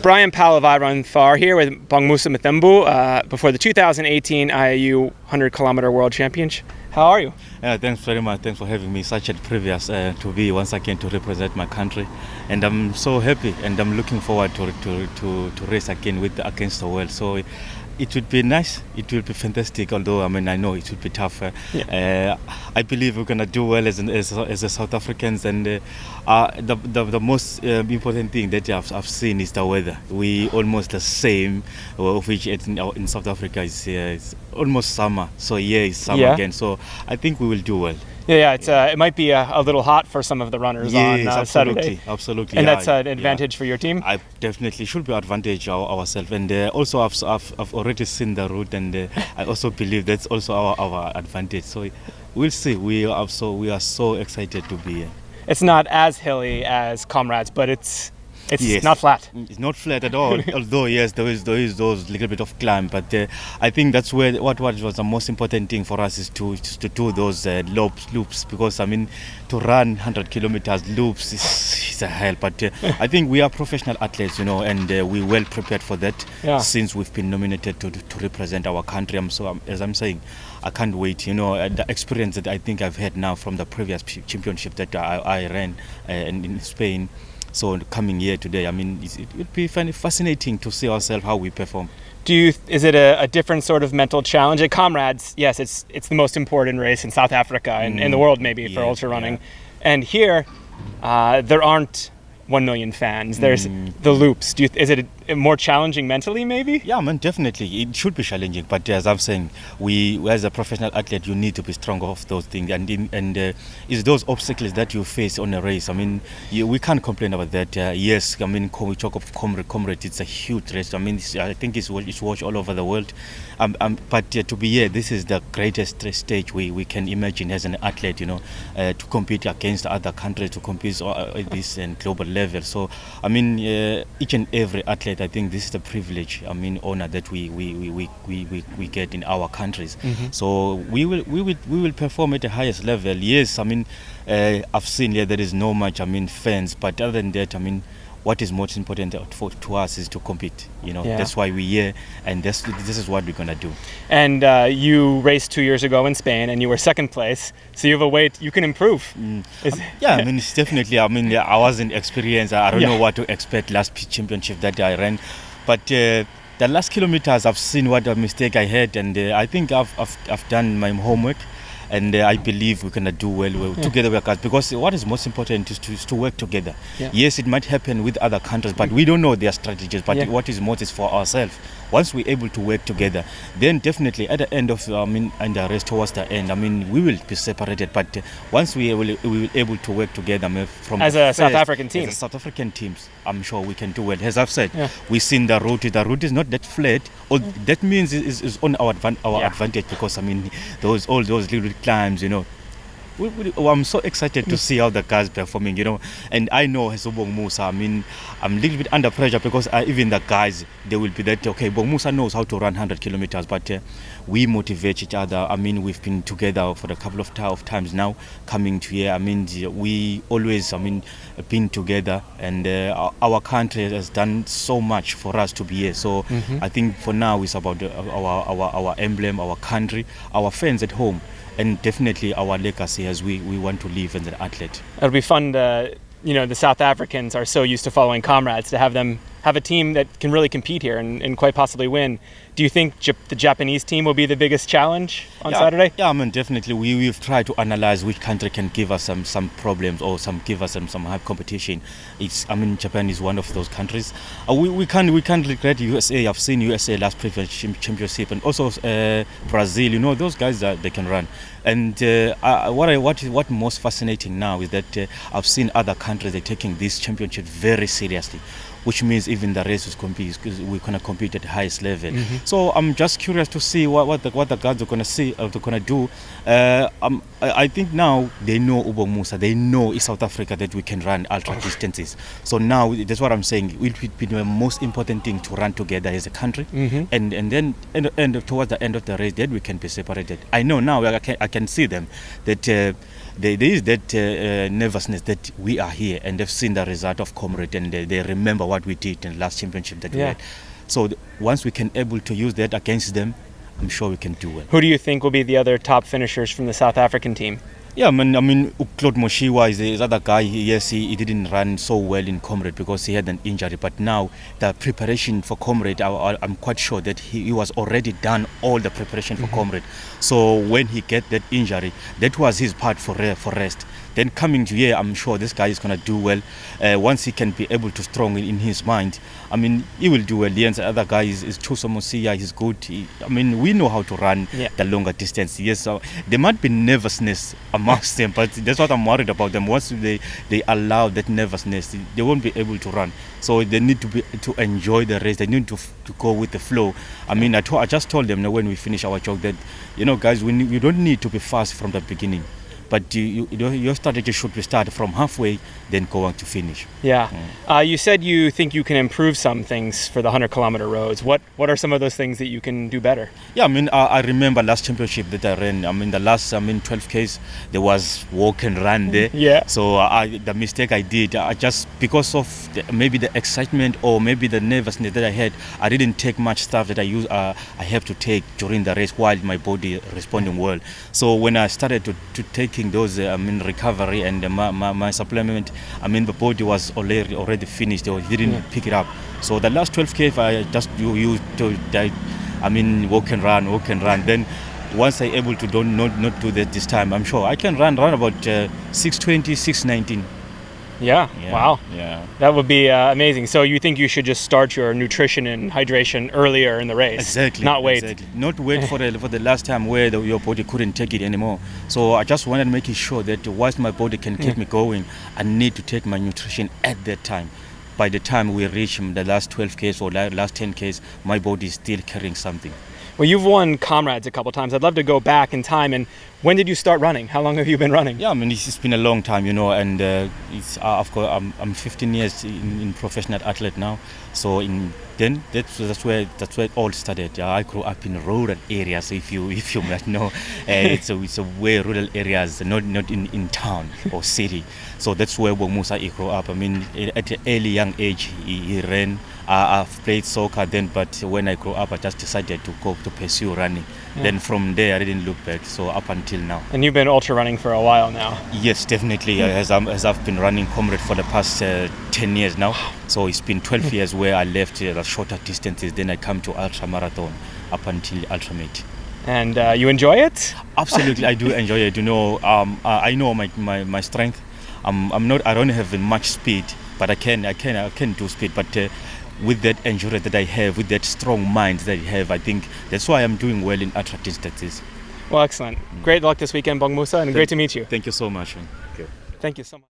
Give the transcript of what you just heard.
Brian Palavadranthar here with Bongmusa Mthembu before the 2018 IAU 100km World Championship. How are you? Thanks very much. Thanks for having me. Such a privilege to be once again to represent my country, and I'm so happy and I'm looking forward to race again against the world. So it would be nice. It will be fantastic. Although I know it would be tough. I believe we're gonna do well as the South Africans, and the most important thing that I've seen is the weather. We almost the same, of which in South Africa is almost summer. So it's summer again. So I think we will do well. It might be a little hot for some of the runners on Saturday. Absolutely. And that's an advantage for your team? I definitely should be advantage ourselves. And also I've already seen the route, and I also believe that's also our advantage. So we'll see. We are so excited to be here. It's not as hilly as Comrades, but it's not flat. It's not flat at all. Although yes, there is those little bit of climb, but I think that's where what was the most important thing for us is to do those loops, because to run 100 kilometers loops is a hell. But I think we are professional athletes, and we're well prepared for that. Since we've been nominated to represent our country. As I'm saying, I can't wait. The experience that I think I've had now from the previous championship that I ran in Spain. So coming here today, it would be fascinating to see ourselves how we perform. Is it a different sort of mental challenge? At Comrades, yes, it's the most important race in South Africa and in the world maybe for ultra running. And here, there aren't 1 million fans. There's the loops. Is it more challenging mentally, maybe? Yeah, definitely. It should be challenging. But as I'm saying, we as a professional athlete, you need to be strong of those things. And it's those obstacles that you face on a race. We can't complain about that. Yes, we talk of comrade. It's a huge race. I think it's watched all over the world. But to be here, this is the greatest stage we can imagine as an athlete. To compete against other countries, to compete at this global level. So each and every athlete, I think this is the privilege, honor that we get in our countries. So we will perform at the highest level. Yes, I've seen here there is no much fans, but other than that, what is most important to us is to compete. That's why we're here, and this is what we're gonna do. And you raced 2 years ago in Spain, and you were second place. So you have a weight you can improve. It's definitely. I wasn't experienced. I don't know what to expect last championship that I ran, but the last kilometers I've seen what a mistake I had, and I think I've done my homework. And I believe we're going to do well together with guys, because what is most important is to work together. Yes, it might happen with other countries, but we don't know their strategies. But what is most is for ourselves. Once we're able to work together, then definitely at the end of and the rest towards the end, we will be separated. But once we will able to work together as a South African team, as a South African teams, I'm sure we can do well. As I've said, we've seen the route. The route is not that flat. That means is on our advantage, because all those little climbs, I'm so excited to see how the guys performing, and I know as Bongmusa, I'm a little bit under pressure, because even the guys, they will be that, okay, Bongmusa knows how to run 100 kilometers, but we motivate each other. We've been together for a couple of times now, coming to here. We always, been together, and our country has done so much for us to be here. So I think for now it's about our emblem, our country, our fans at home, and definitely our legacy as we want to live as an athlete. It'll be fun to, the South Africans are so used to following Comrades, to have them have a team that can really compete here and quite possibly win. Do you think the Japanese team will be the biggest challenge on Saturday? Yeah, definitely. We've tried to analyze which country can give us some problems, or give us some high competition. Japan is one of those countries. We can't regret USA. I've seen USA last previous championship, and also Brazil. Those guys they can run. And what most fascinating now is that I've seen other countries, they're taking this championship very seriously, which means even the race is compete, because we're going to compete at the highest level. So I'm just curious to see what the guys are going to see, they're going to do. I think now they know Bongmusa, they know in South Africa that we can run ultra distances. So now that's what I'm saying. It will be the most important thing to run together as a country, and then towards the end of the race, then we can be separated. I know now I can see them that there is that nervousness that we are here, and they've seen the result of Comrade, and they remember what we did in the last championship that we had. So once we can able to use that against them, I'm sure we can do well. Who do you think will be the other top finishers from the South African team? Yeah, I mean, Claude Moshiwa is the other guy. Yes, he didn't run so well in Comrade because he had an injury. But now the preparation for Comrade, I'm quite sure that he was already done all the preparation for Comrade. So when he get that injury, that was his part for rest. Then coming to here, I'm sure this guy is going to do well. Once he can be able to strong in his mind, I mean, he will do well. The other guy is Thuso Mosia. He's good. I mean, we know how to run the longer distance. Yes, so there might be nervousness amongst them, but that's what I'm worried about them. Once they allow that nervousness, they won't be able to run. So they need to enjoy the race. They need to go with the flow. I mean, I just told them when we finish our job that, guys, you don't need to be fast from the beginning. But your strategy should be start from halfway, then go on to finish. Yeah. You said you think you can improve some things for the 100-kilometer roads. What are some of those things that you can do better? Yeah, I mean, I remember last championship that I ran. I mean, the last 12Ks, there was walk and run there. Yeah. So the mistake I did, I just because of maybe the excitement or maybe the nervousness that I had, I didn't take much stuff that I have to take during the race while my body responding well. So when I started to taking those recovery and my supplement, I mean the body was already finished or didn't pick it up. So the last 12K I just used to walk and run. Then once I able to not do that this time, I'm sure I can run about 6:20, 6:19. Yeah. Wow. Yeah. That would be amazing. So you think you should just start your nutrition and hydration earlier in the race? Exactly. Not wait. Exactly. Not wait for the last time where your body couldn't take it anymore. So I just wanted to make sure that whilst my body can keep me going, I need to take my nutrition at that time. By the time we reach the last 12Ks or last 10Ks, my body is still carrying something. Well, you've won Comrades a couple times. I'd love to go back in time. And when did you start running? How long have you been running? Yeah, I mean, it's been a long time, and it's of course I'm 15 years in professional athlete now. So then that's where it all started. I grew up in rural areas, if you might know. It's a way rural areas, not in town or city. So that's where Bongmusa grew up. I mean, at an early young age, he ran. I've played soccer then, but when I grew up, I just decided to go to pursue running. Then from there, I didn't look back. So up until now. And you've been ultra running for a while now. Yes, definitely. As I've been running Comrade for the past 10 years now. So it's been 12 years where I left the shorter distances. Then I come to ultra marathon up until ultramate. And you enjoy it? Absolutely, I do enjoy it. I know my strength. I don't have much speed, but I can do speed. But with that endurance that I have, with that strong mind that I have, I think that's why I'm doing well in ultra distances. Well, excellent. Great luck this weekend, Bongmusa, and great to meet you. Thank you so much. Thank you so much.